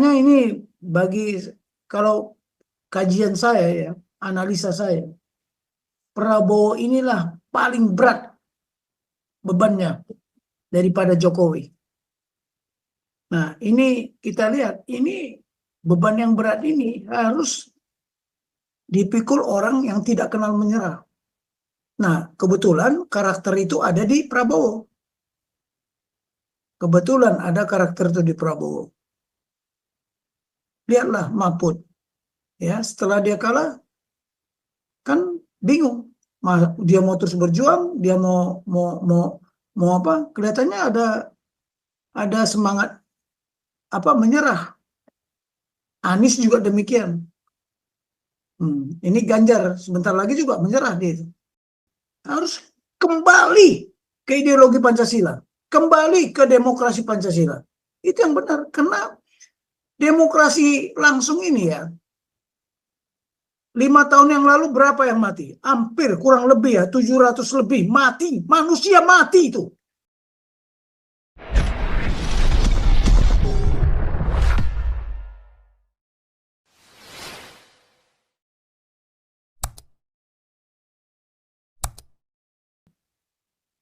makanya ini bagi kalau kajian saya ya, analisa saya, Prabowo inilah paling berat bebannya daripada Jokowi. Nah, ini kita lihat, ini beban yang berat ini harus dipikul orang yang tidak kenal menyerah. Nah, kebetulan karakter itu ada di Prabowo. Kebetulan ada karakter itu di Prabowo. Lihatlah Mahfud, ya setelah dia kalah kan bingung. Dia mau terus berjuang, dia mau apa? Kelihatannya ada semangat apa menyerah. Anies juga demikian. Ini Ganjar sebentar lagi juga menyerah dia. Harus kembali ke ideologi Pancasila, kembali ke demokrasi Pancasila. Itu yang benar. Karena demokrasi langsung ini ya, 5 tahun yang lalu berapa yang mati? Hampir kurang lebih ya 700 lebih mati. Manusia mati itu.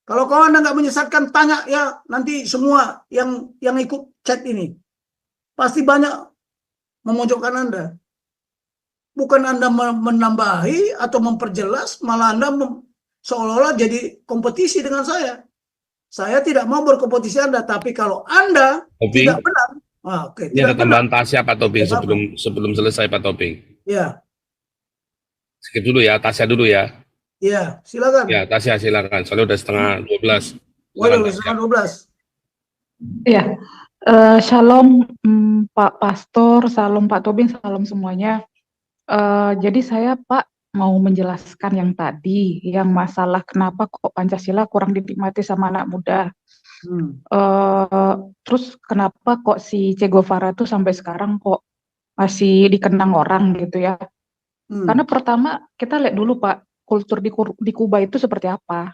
Kalau kau Anda nggak menyesatkan, tanya ya nanti semua yang ikut chat ini. Pasti banyak memojokkan Anda. Bukan Anda menambahi atau memperjelas, malah Anda seolah-olah jadi kompetisi dengan saya. Saya tidak mau berkompetisi Anda, tapi kalau Anda Toping, tidak benar, ini tidak ada benar. tambahan Tasya Pak Toping Ya, sebelum selesai Pak Toping. Ya, Skip dulu ya, Tasya dulu ya. ya, silakan. Ya, Tasya silakan. Soalnya udah setengah 12. Waduh, Silakan Tasya. setengah 12. Ya, Shalom Pak Pastor, salam Pak Tobing, salam semuanya. Jadi saya Pak mau menjelaskan yang tadi, yang masalah kenapa kok Pancasila kurang dinikmati sama anak muda. Terus kenapa kok si Che Guevara tuh sampai sekarang kok masih dikenang orang gitu ya. Karena pertama kita lihat dulu Pak, kultur di Kuba itu seperti apa.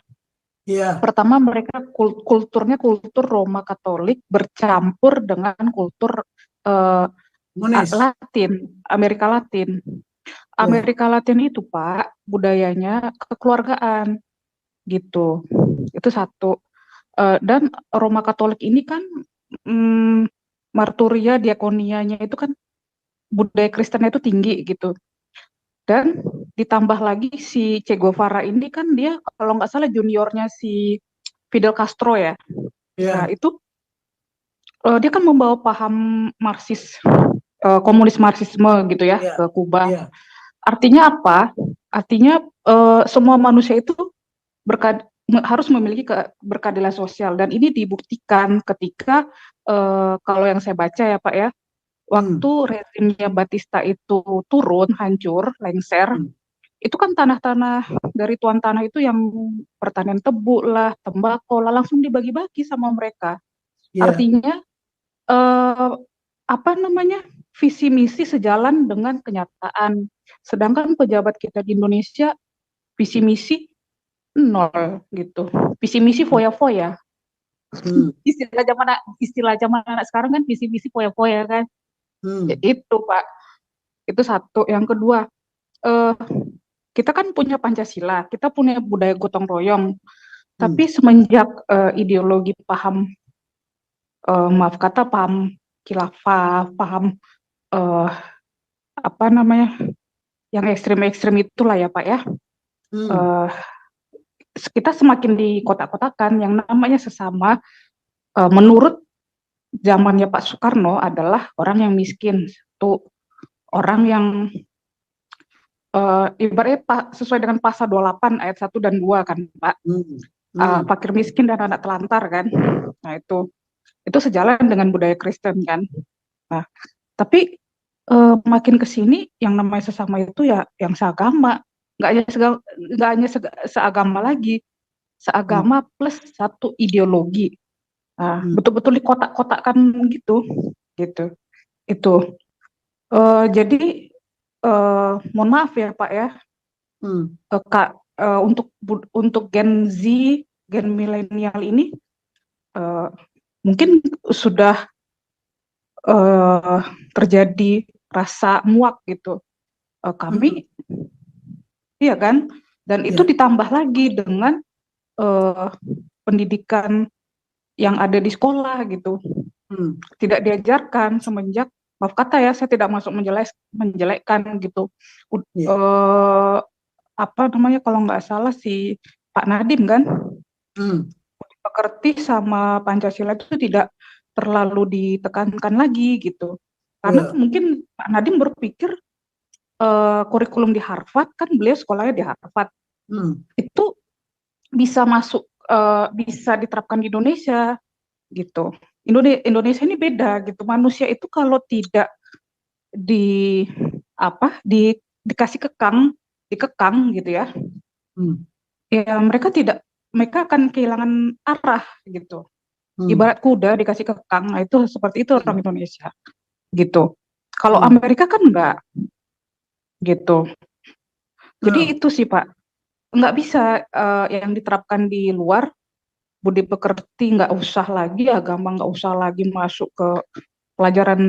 Iya, Pertama mereka kulturnya kultur Roma Katolik bercampur dengan kultur Komunis. Latin, Amerika Latin. Amerika Latin itu Pak budayanya kekeluargaan gitu. Itu satu. Dan Roma Katolik ini kan marturia, diakonianya itu kan budaya Kristennya itu tinggi gitu. Dan ditambah lagi si Che Guevara ini kan dia kalau nggak salah juniornya si Fidel Castro ya. Nah itu dia kan membawa paham Marxis, komunis Marxisme gitu ya ke Kuba. Artinya apa? Artinya semua manusia itu harus memiliki berkeadilan sosial, dan ini dibuktikan ketika kalau yang saya baca ya Pak ya, waktu rezimnya Batista itu turun, hancur, lengser, itu kan tanah-tanah dari tuan tanah itu yang pertanian tebu lah, tembakau lah, langsung dibagi-bagi sama mereka. Artinya apa namanya, visi misi sejalan dengan kenyataan. Sedangkan pejabat kita di Indonesia visi misi nol gitu, visi misi foya-foya. Istilah zaman anak sekarang kan visi misi foya-foya kan. Itu Pak, itu satu. Yang kedua, kita kan punya Pancasila, kita punya budaya gotong royong, tapi semenjak ideologi paham maaf kata paham khilafah, paham apa namanya, yang ekstrim-ekstrim itulah ya Pak ya, kita semakin dikotak-kotakan. Yang namanya sesama, menurut zamannya Pak Soekarno adalah orang yang miskin, satu orang yang ibaratnya sesuai dengan pasal 28 ayat 1 dan 2 kan Pak, fakir miskin dan anak telantar kan. Nah itu sejalan dengan budaya Kristen kan. Nah tapi makin kesini yang namanya sesama itu ya yang seagama, nggak hanya seagama lagi, seagama plus satu ideologi. Nah, betul-betul dikotak-kotakkan gitu itu. Jadi mohon maaf ya Pak ya, untuk Gen Z, Gen milenial ini mungkin sudah eh, terjadi rasa muak gitu. Kami, iya kan? Dan itu Ya. ditambah lagi dengan eh, pendidikan yang ada di sekolah gitu. Hmm. Tidak diajarkan semenjak, maaf kata ya, saya tidak masuk menjelekkan gitu. Ya. Eh, apa namanya kalau nggak salah si Pak Nadiem kan, Hmm. pekerti sama Pancasila itu tidak terlalu ditekankan lagi gitu. Karena Ya. mungkin Pak Nadiem berpikir kurikulum di Harvard, kan beliau sekolahnya di Harvard, Hmm. itu bisa masuk, bisa diterapkan di Indonesia gitu. Indonesia ini beda gitu. Manusia itu kalau tidak di dikasih dikekang gitu ya. Hmm. Ya mereka akan kehilangan arah gitu. Hmm. Ibarat kuda dikasih kekang, nah itu seperti itu Hmm. orang Indonesia gitu. Kalau Hmm. Amerika kan enggak gitu. Jadi Nah, itu sih Pak, nggak bisa yang diterapkan di luar, budi pekerti nggak usah lagi, agama nggak usah lagi masuk ke pelajaran,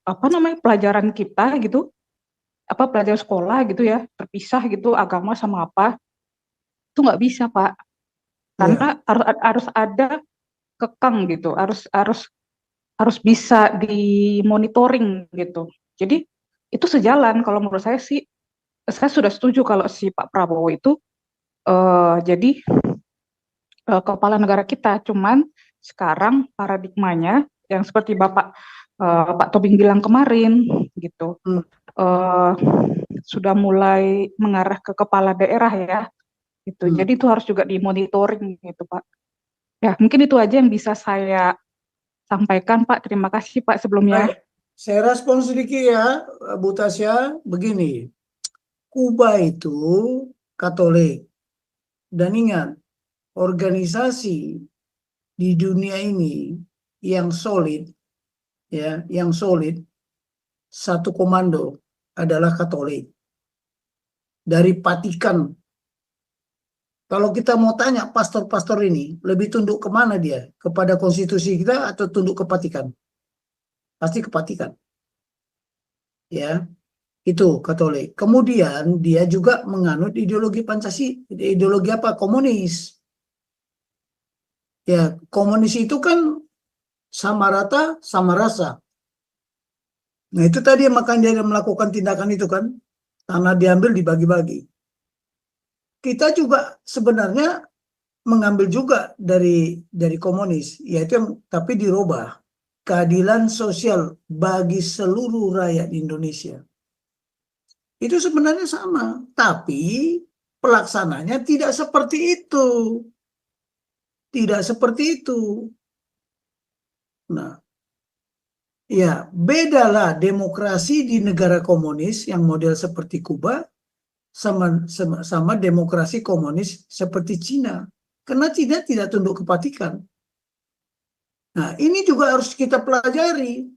apa namanya, pelajaran kita gitu, apa pelajaran sekolah gitu ya, terpisah gitu agama sama apa, itu nggak bisa Pak, ya. karena harus ada kekang gitu, harus harus harus bisa dimonitoring gitu. Jadi itu sejalan kalau menurut saya sih, saya sudah setuju kalau si Pak Prabowo itu jadi kepala negara kita. Cuman sekarang paradigmanya yang seperti Pak Tobing bilang kemarin gitu, Hmm. eh, sudah mulai mengarah ke kepala daerah ya gitu. Hmm. Jadi itu harus juga dimonitoring gitu Pak. Ya mungkin itu aja yang bisa saya sampaikan Pak. Terima kasih Pak sebelumnya. Baik, saya respon sedikit ya, Bu Tasya. Begini, Kuba itu Katolik. Dan ingat, organisasi di dunia ini yang solid, ya, yang solid, satu komando adalah Katolik. Dari Vatikan. Kalau kita mau tanya pastor-pastor ini, lebih tunduk kemana dia? Kepada konstitusi kita atau tunduk ke Vatikan? Pasti ke Vatikan. Ya, itu Katolik. Kemudian dia juga menganut ideologi Pancasila, ideologi apa? Komunis. Ya, komunis itu kan sama rata, sama rasa. Nah, itu tadi makanya dia melakukan tindakan itu kan, tanah diambil dibagi-bagi. Kita juga sebenarnya mengambil juga dari komunis, yaitu yang tapi dirubah keadilan sosial bagi seluruh rakyat Indonesia. Itu sebenarnya sama, tapi pelaksananya tidak seperti itu. Tidak seperti itu. Nah, ya bedalah demokrasi di negara komunis yang model seperti Kuba sama demokrasi komunis seperti Cina. Karena Cina tidak tunduk ke Vatikan. Nah, ini juga harus kita pelajari.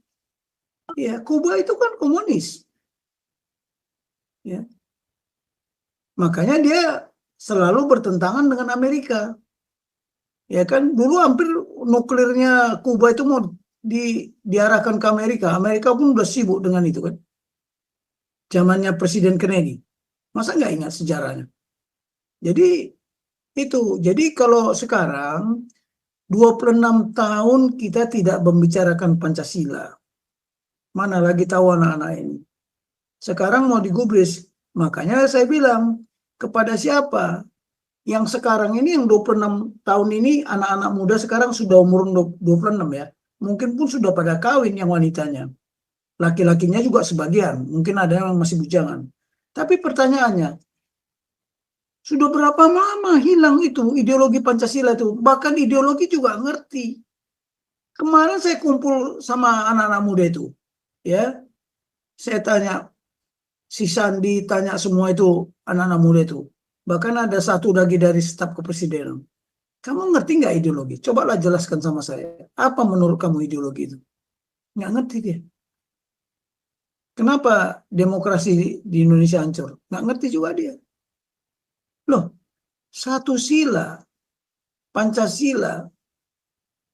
Ya, Kuba itu kan komunis. Ya, makanya dia selalu bertentangan dengan Amerika. Ya kan, dulu hampir nuklirnya Kuba itu mau diarahkan ke Amerika. Amerika pun udah sibuk dengan itu kan. Zamannya Presiden Kennedy. Masa nggak ingat sejarahnya? Jadi itu. Jadi kalau sekarang 26 tahun kita tidak membicarakan Pancasila. Mana lagi tahu anak-anak ini. Sekarang mau digubris. Makanya saya bilang kepada siapa? Yang sekarang ini yang 26 tahun ini anak-anak muda sekarang sudah umur 26 ya. Mungkin pun sudah pada kawin yang wanitanya. Laki-lakinya juga sebagian. Mungkin ada yang masih bujangan. Tapi pertanyaannya, sudah berapa lama hilang itu ideologi Pancasila itu? Bahkan ideologi juga ngerti. Kemarin saya kumpul sama anak-anak muda itu. Ya, saya tanya, si Sandi tanya semua itu anak-anak muda itu. Bahkan ada satu lagi dari staf kepresidenan. Kamu ngerti nggak ideologi? Cobalah jelaskan sama saya. Apa menurut kamu ideologi itu? Nggak ngerti dia. Kenapa demokrasi di Indonesia hancur? Nggak ngerti juga dia. Loh, satu sila, Pancasila,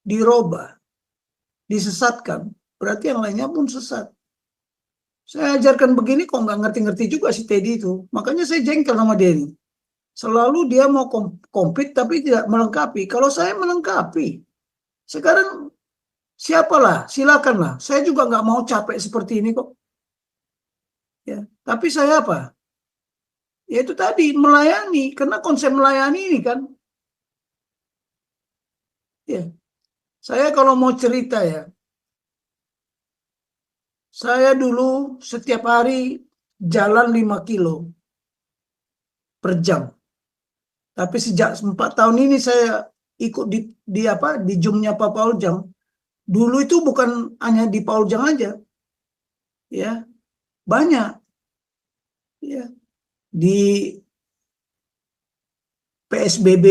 dirubah, disesatkan. berarti yang lainnya pun sesat. Saya ajarkan begini kok nggak ngerti-ngerti juga si Teddy itu. Makanya saya jengkel sama dia ini. Selalu dia mau komplit tapi tidak melengkapi. Kalau saya melengkapi. Sekarang siapalah, silakanlah. Saya juga nggak mau capek seperti ini kok. Ya, tapi saya apa? Ya itu tadi melayani, karena konsep melayani ini kan. Ya, saya kalau mau cerita ya, saya dulu setiap hari jalan 5 kilo per jam. Tapi sejak 4 tahun ini saya ikut di Zoom-nya Pak Paul Jam. Dulu itu bukan hanya di Paul Jam aja. Ya, banyak. Ya, di PSBB,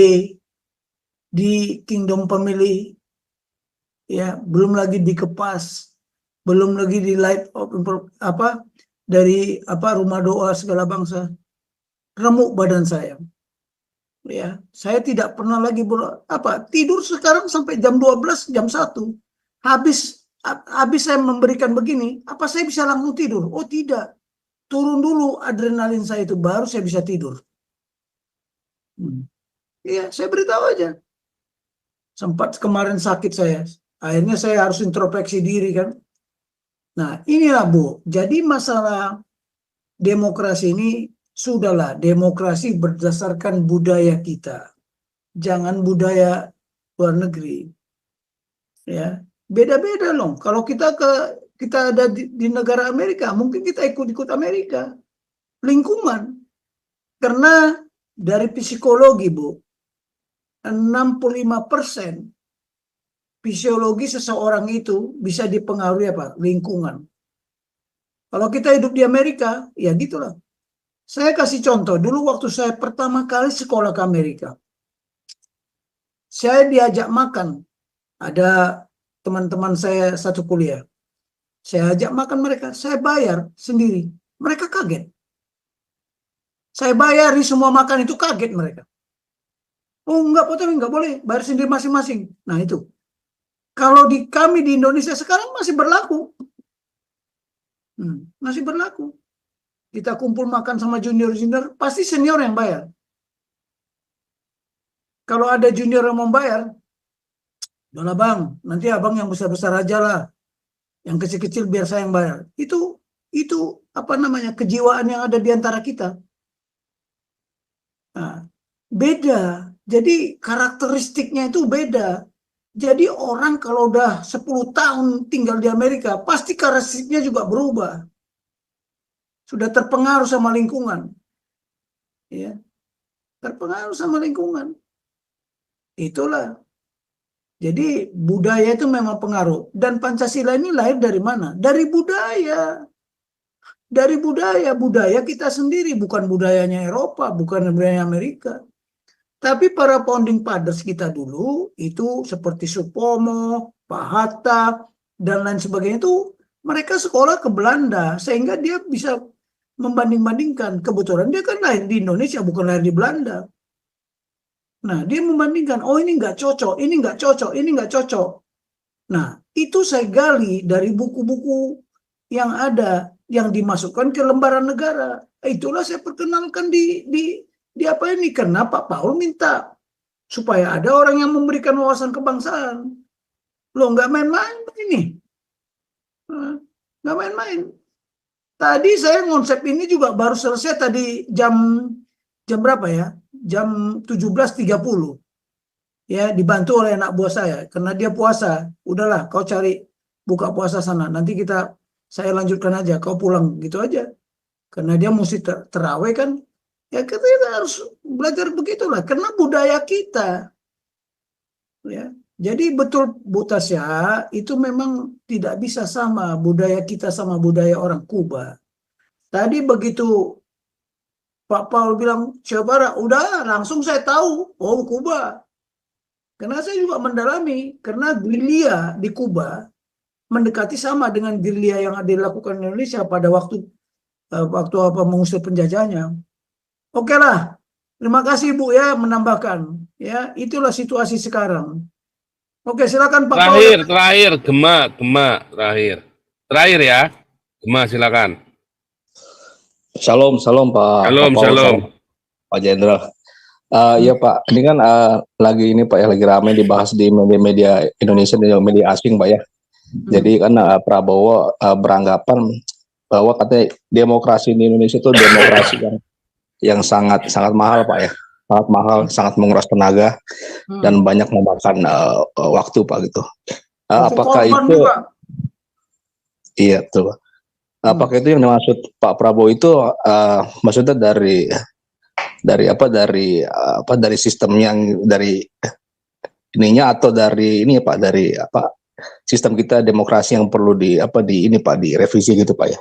di Kingdom Family, ya, belum lagi di Kepas, belum lagi di Light of dari Rumah Doa Segala Bangsa. Remuk badan saya. Ya, saya tidak pernah lagi tidur sekarang sampai jam 12, jam 1. Habis saya memberikan begini, apa saya bisa langsung tidur? Oh tidak. Turun dulu adrenalin saya itu baru saya bisa tidur. Iya, saya beritahu aja. Sempat kemarin sakit saya. Akhirnya saya harus introspeksi diri kan. Nah, inilah Bu. Jadi masalah demokrasi ini sudahlah, demokrasi berdasarkan budaya kita. Jangan budaya luar negeri. Ya, beda-beda loh. Kalau kita ada di negara Amerika, mungkin kita ikut-ikut Amerika. Lingkungan. Karena dari psikologi, Bu, 65% fisiologi seseorang itu bisa dipengaruhi lingkungan. Kalau kita hidup di Amerika, ya gitulah. Saya kasih contoh, dulu waktu saya pertama kali sekolah ke Amerika, saya diajak makan, ada teman-teman saya satu kuliah, saya ajak makan mereka, saya bayar sendiri, mereka kaget. Saya bayari semua makan itu, kaget mereka. Oh enggak, Potong, enggak boleh, bayar sendiri masing-masing. Nah itu, kalau kami di Indonesia sekarang masih berlaku. Masih berlaku. Kita kumpul makan sama junior-junior, pasti senior yang bayar. Kalau ada junior yang mau bayar, udahlah bang, nanti abang yang besar-besar aja lah. Yang kecil-kecil biar saya yang bayar. Itu kejiwaan yang ada di antara kita. Nah, beda. Jadi karakteristiknya itu beda. Jadi orang kalau udah 10 tahun tinggal di Amerika, pasti karakteristiknya juga berubah. Sudah terpengaruh sama lingkungan. Ya. Terpengaruh sama lingkungan. Itulah. Jadi budaya itu memang pengaruh. Dan Pancasila ini lahir dari mana? Dari budaya. Dari budaya. Budaya kita sendiri. Bukan budayanya Eropa. Bukan budayanya Amerika. Tapi para founding fathers kita dulu, itu seperti Supomo, Pak Hatta, dan lain sebagainya itu, mereka sekolah ke Belanda. Sehingga dia bisa membanding-bandingkan. Kebetulan dia kan lahir di Indonesia, bukan lahir di Belanda. Nah, dia membandingkan, oh ini nggak cocok, ini nggak cocok, ini nggak cocok. Nah, itu saya gali dari buku-buku yang ada, yang dimasukkan ke lembaran negara. Itulah saya perkenalkan di apa ini, karena Pak Paul minta supaya ada orang yang memberikan wawasan kebangsaan. Loh, nggak main-main ini. Nggak main-main. Tadi saya konsep ini juga baru selesai tadi jam berapa ya? Jam 17.30. Ya, dibantu oleh anak buah saya karena dia puasa. Udahlah, kau cari buka puasa sana. Nanti saya lanjutkan aja, kau pulang gitu aja. Karena dia mesti terawih kan. Ya kita harus belajar begitulah karena budaya kita. Ya. Jadi betul Bu Tasya, itu memang tidak bisa sama budaya kita sama budaya orang Kuba. Tadi begitu Pak Paul bilang Syabara, udah langsung saya tahu, oh Kuba. Karena saya juga mendalami, karena gerilya di Kuba mendekati sama dengan gerilya yang dilakukan di Indonesia pada waktu mengusir penjajahnya. Oke lah, terima kasih Bu ya menambahkan. Ya, itulah situasi sekarang. Oke, silakan Pak Terakhir, Gema, terakhir ya, Gema silakan. Shalom, Pak Paul, Shalom. Pak Jenderal. Ya Pak, ini kan lagi ini Pak ya, lagi ramai dibahas di media Indonesia dan media asing Pak ya. Jadi kan Prabowo beranggapan bahwa katanya demokrasi di Indonesia itu demokrasi yang sangat mahal Pak ya, sangat mahal, sangat menguras tenaga dan banyak memakan waktu Pak gitu. Apakah korban itu? juga. Iya betul. Apakah itu yang dimaksud Pak Prabowo itu maksudnya dari sistem yang dari ininya atau dari ini Pak, dari sistem kita demokrasi yang perlu direvisi gitu Pak ya.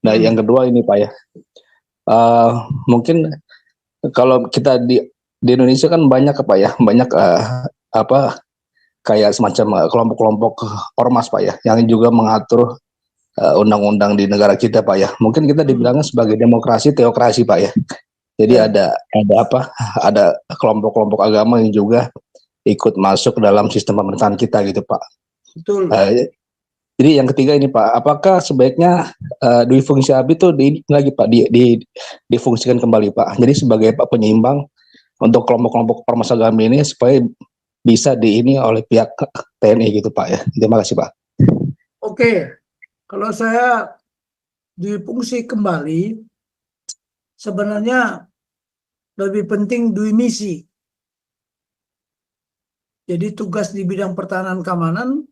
Nah yang kedua ini Pak ya, mungkin kalau kita di Indonesia kan banyak Pak ya, banyak kayak semacam kelompok-kelompok ormas Pak ya, yang juga mengatur undang-undang di negara kita Pak ya. Mungkin kita dibilangnya sebagai demokrasi teokrasi Pak ya. Jadi ada kelompok-kelompok agama yang juga ikut masuk dalam sistem pemerintahan kita gitu Pak. Betul. Jadi yang ketiga ini Pak, apakah sebaiknya Dwi Fungsi ABRI itu difungsikan kembali Pak? Jadi sebagai penyeimbang untuk kelompok-kelompok ormas agama ini supaya bisa diini oleh pihak TNI gitu Pak ya. Terima kasih Pak. Oke, kalau saya difungsi kembali, sebenarnya lebih penting dua misi. Jadi tugas di bidang pertahanan keamanan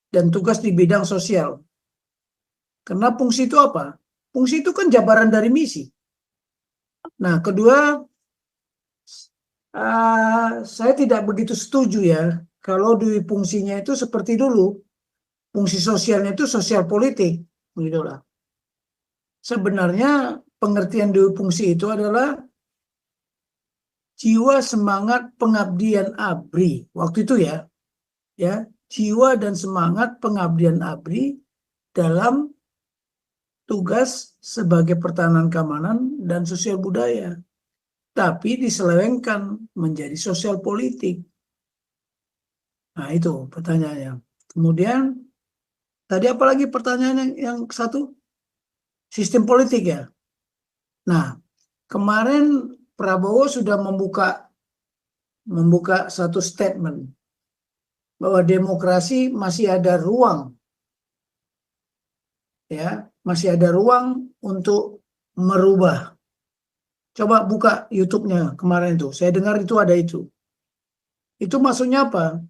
dan tugas di bidang sosial. Karena fungsi itu apa? Fungsi itu kan jabaran dari misi. Nah, kedua, saya tidak begitu setuju ya kalau di fungsinya itu seperti dulu. Fungsi sosialnya itu sosial politik, begitulah. Sebenarnya pengertian dua fungsi itu adalah jiwa semangat pengabdian ABRI waktu itu ya, jiwa dan semangat pengabdian ABRI dalam tugas sebagai pertahanan keamanan dan sosial budaya, tapi diselewengkan menjadi sosial politik. Nah itu pertanyaannya. Kemudian tadi apa lagi pertanyaan yang satu? Sistem politik ya. Nah kemarin Prabowo sudah membuka satu statement bahwa demokrasi masih ada ruang, ya, masih ada ruang untuk merubah. Coba buka YouTube-nya kemarin itu, saya dengar itu ada itu. Itu maksudnya apa?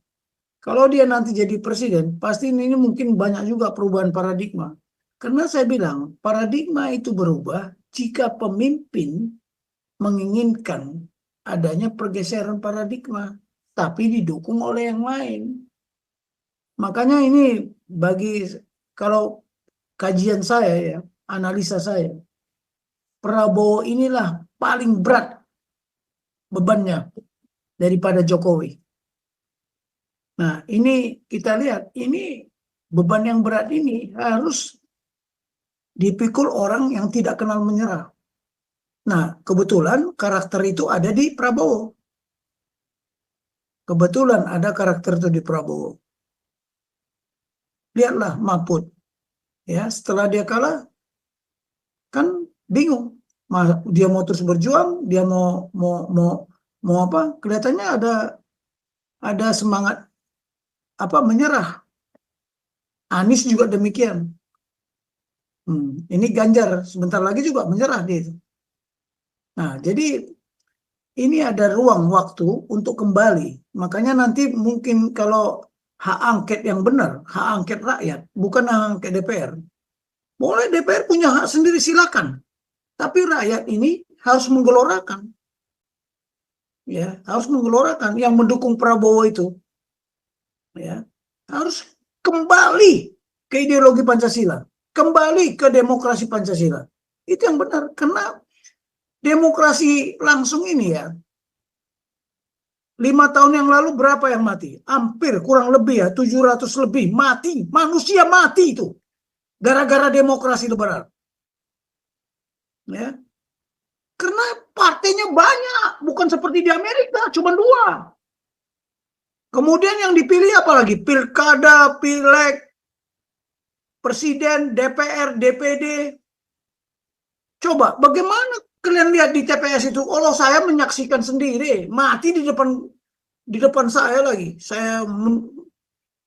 Kalau dia nanti jadi presiden, pasti ini mungkin banyak juga perubahan paradigma. Karena saya bilang paradigma itu berubah jika pemimpin menginginkan adanya pergeseran paradigma, tapi didukung oleh yang lain. Makanya ini kalau kajian saya ya, analisa saya, Prabowo inilah paling berat bebannya daripada Jokowi. Nah ini kita lihat, ini beban yang berat ini harus dipikul orang yang tidak kenal menyerah. Nah, kebetulan karakter itu ada di Prabowo. Kebetulan ada karakter itu di Prabowo. Lihatlah Mahfud. Ya, setelah dia kalah, kan bingung. Dia mau terus berjuang, dia mau apa? Kelihatannya ada semangat menyerah. Anies juga demikian. Ini Ganjar sebentar lagi juga menyerah dia. Nah, jadi ini ada ruang waktu untuk kembali. Makanya nanti mungkin kalau hak angket yang benar, hak angket rakyat, bukan hak angket DPR. Boleh DPR punya hak sendiri, silakan. Tapi rakyat ini harus menggelorakan. Ya, harus menggelorakan yang mendukung Prabowo itu. Ya, harus kembali ke ideologi Pancasila, kembali ke demokrasi Pancasila. Itu yang benar, karena demokrasi langsung ini ya, 5 tahun yang lalu berapa yang mati? Hampir kurang lebih ya 700 lebih mati, manusia mati itu gara-gara demokrasi liberal. Ya, karena partainya banyak, bukan seperti di Amerika cuma 2. Kemudian yang dipilih apa lagi? Pilkada, pileg, presiden, DPR, DPD. Coba, bagaimana kalian lihat di TPS itu? Allah, saya menyaksikan sendiri, mati di depan saya lagi. Saya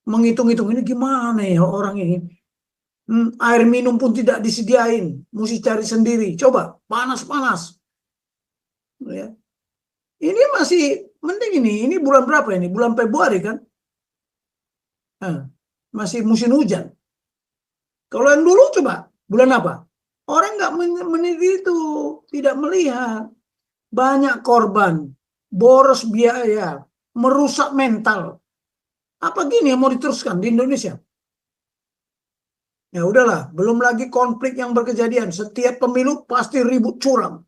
menghitung-hitung ini gimana ya orang ini. Air minum pun tidak disediain, mesti cari sendiri. Coba, panas-panas. Ya. Ini masih mending ini bulan berapa ini? Bulan Februari kan? Nah, masih musim hujan. Kalau yang dulu coba, bulan apa? Orang nggak meneliti itu, tidak melihat. Banyak korban, boros biaya, merusak mental. Apa gini yang mau diteruskan di Indonesia? Ya udahlah, belum lagi konflik yang berkejadian. Setiap pemilu pasti ribut curang.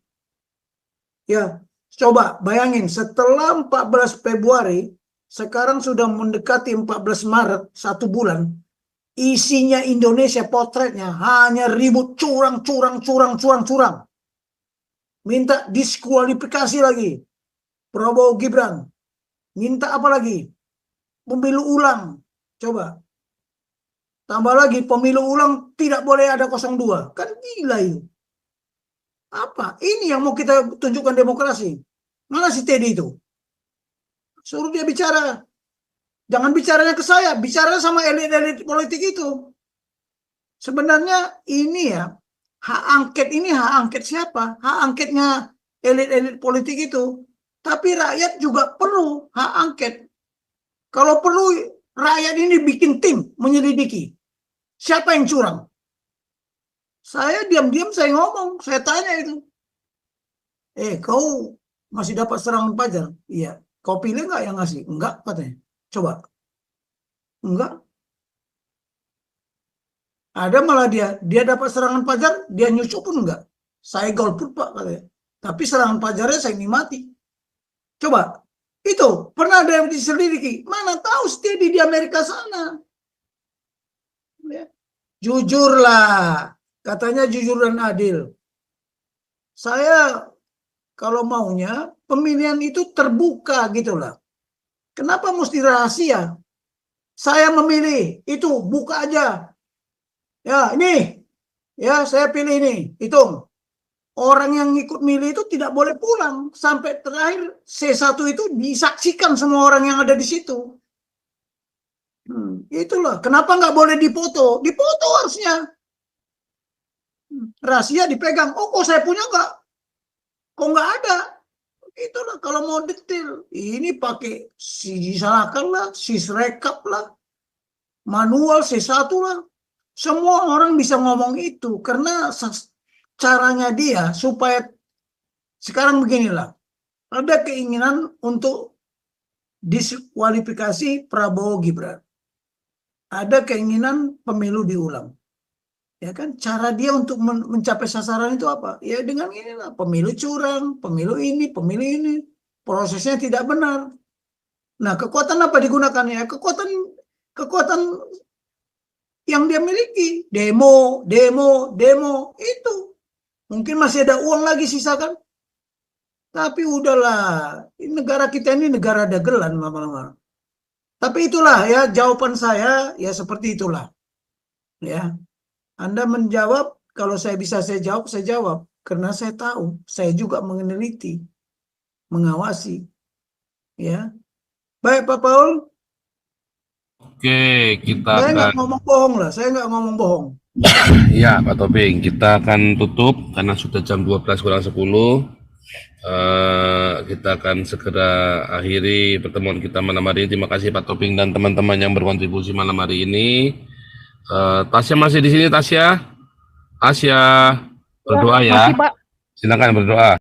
Ya, coba bayangin setelah 14 Februari, sekarang sudah mendekati 14 Maret, 1 bulan. Isinya Indonesia potretnya hanya ribut curang. Minta diskualifikasi lagi. Prabowo Gibran. Minta apa lagi? Pemilu ulang. Coba. Tambah lagi pemilu ulang tidak boleh ada 02. Kan gila itu. Apa? Ini yang mau kita tunjukkan demokrasi. Mana si Teddy itu? Suruh dia bicara. Jangan bicaranya ke saya, bicara sama elit-elit politik itu. Sebenarnya ini ya, hak angket siapa? Hak angketnya elit-elit politik itu. Tapi rakyat juga perlu hak angket. Kalau perlu rakyat ini bikin tim menyelidiki. Siapa yang curang? Saya diam-diam saya ngomong, saya tanya itu. Kau masih dapat serangan pajar? Iya. Kau pilih nggak yang ngasih? Enggak katanya. Coba. Enggak. Ada malah dia dapat serangan pajar, dia nyucuk pun enggak. Saya golput Pak katanya. Tapi serangan pajarnya saya nikmati. Coba. Itu pernah ada yang diselidiki. Mana tahu Steady di Amerika sana. Ya. Jujurlah. Katanya jujur dan adil. Saya kalau maunya pemilihan itu terbuka gitulah. Kenapa mesti rahasia? Saya memilih itu buka aja. Ya ini, ya saya pilih ini. Hitung. Orang yang ikut milih itu tidak boleh pulang sampai terakhir C1 itu disaksikan semua orang yang ada di situ. Itulah. Kenapa nggak boleh dipoto? Dipoto harusnya. Rahasia dipegang. Oh, kok saya punya nggak? Kok nggak ada? Itulah kalau mau detail. Ini pakai disalahkan lah, sisrekap lah, manual C1 lah. Semua orang bisa ngomong itu karena caranya dia supaya sekarang beginilah. Ada keinginan untuk diskualifikasi Prabowo Gibran. Ada keinginan pemilu diulang. Ya kan, cara dia untuk mencapai sasaran itu apa? Ya dengan inilah, pemilu curang, pemilu ini, prosesnya tidak benar. Nah, kekuatan apa digunakannya? Kekuatan yang dia miliki, demo, itu. Mungkin masih ada uang lagi sisa kan? Tapi udahlah, negara kita ini negara dagelan lama-lama. Tapi itulah ya jawaban saya, ya seperti itulah. Ya. Anda menjawab, kalau saya bisa saya jawab. Karena saya tahu, saya juga meneliti, mengawasi. Ya, baik Pak Paul. Oke, kita Saya nggak akan ngomong bohong lah, saya nggak ngomong bohong. ya Pak Topeng, kita akan tutup karena sudah jam 12 kurang 10. Kita akan segera akhiri pertemuan kita malam hari ini. Terima kasih Pak Topeng dan teman-teman yang berkontribusi malam hari ini. Tasya masih di sini, Tasya? Tasya, berdoa ya. Masih, Pak. Silakan berdoa.